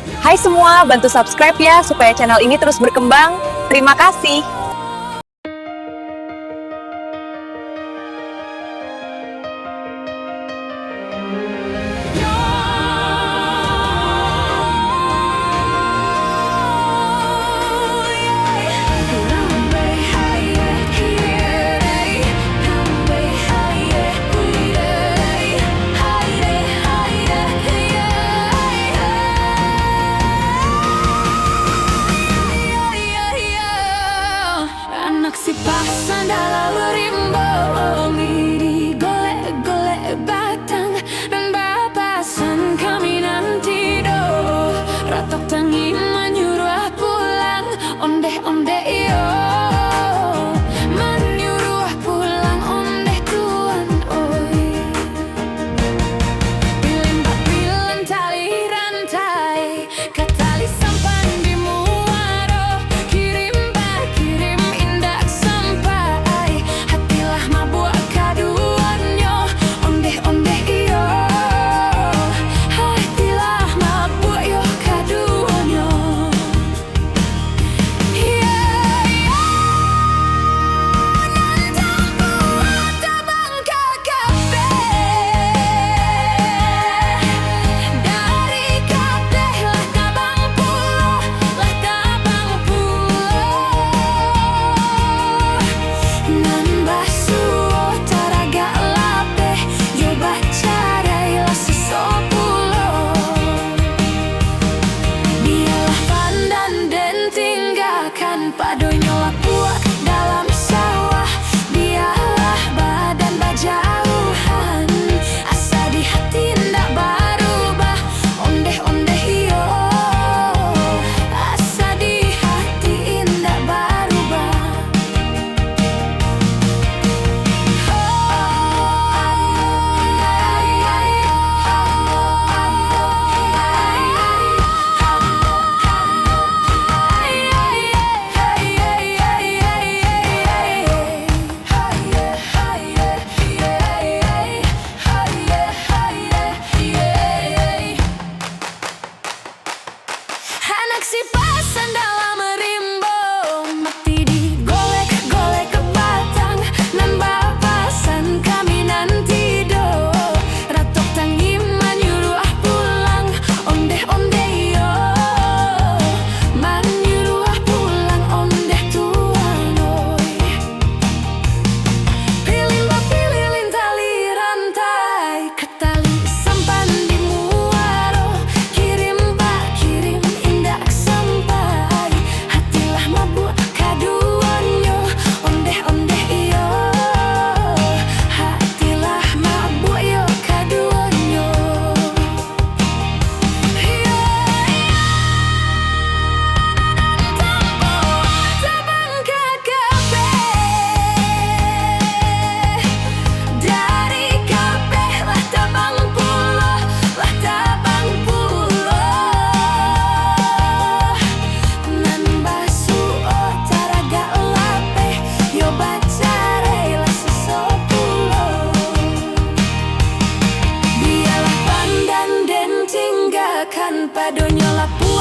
Hai semua, bantu subscribe ya supaya channel ini terus berkembang. Terima kasih. Anak si pasan dalam rimbo, di golek-golek batang dan bapasan kami nanti do. Ratok tangi menyuruh pulang, ondeh-ondeh iyo menyuruh pulang, ondeh tuan oi. Pilin tali rantai, ke tali sampan di muaro. Kirim indak sampai, hatilah mabuk kaduannya, ondeh-ondeh iyo. Hatilah mabuk yo kaduannya. Padonya lapuak dalam sawah, biarlah badan bajauhan, asa di hati ndak berubah, ondeh-ondeh iyo, asa di hati ndak berubah. Anak si pasan dalam rimbo, mati di golek-golek ke batang, nan bapasan kami nanti do. Ratok tangi menyuruh pulang, ondeh-ondeh yo menyuruh pulang, ondeh tuan oi. Pilin tali rantai, ke tali sampan di muaro. Kirim indak sampai, hatilah mabuk kaduannya, ondeh-ondeh iyo. Hatilah mabuk yo kaduannya. Tabang kakabe dari kabeh lah tabang pulo, nan basuo taraga lape, yo bacare lah sesopulo. Biarlah pandan dan tinggalkan padonya lapu.